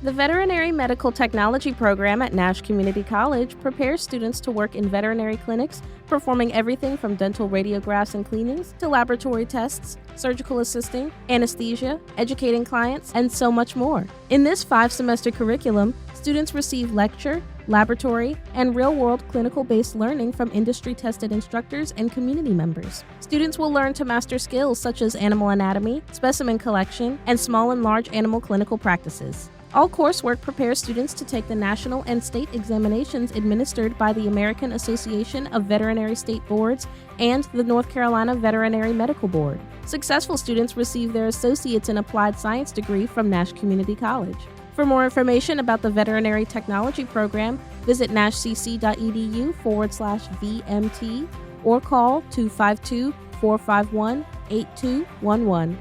The Veterinary Medical Technology program at Nash Community College prepares students to work in veterinary clinics, performing everything from dental radiographs and cleanings to laboratory tests, surgical assisting, anesthesia, educating clients, and so much more. In this 5-semester curriculum, students receive lecture, laboratory, and real-world clinical-based learning from industry-tested instructors and community members. Students will learn to master skills such as animal anatomy, specimen collection, and small and large animal clinical practices. All coursework prepares students to take the national and state examinations administered by the American Association of Veterinary State Boards and the North Carolina Veterinary Medical Board. Successful students receive their Associates in Applied Science degree from Nash Community College. For more information about the Veterinary Technology program, visit nashcc.edu/VMT or call 252-451-8211.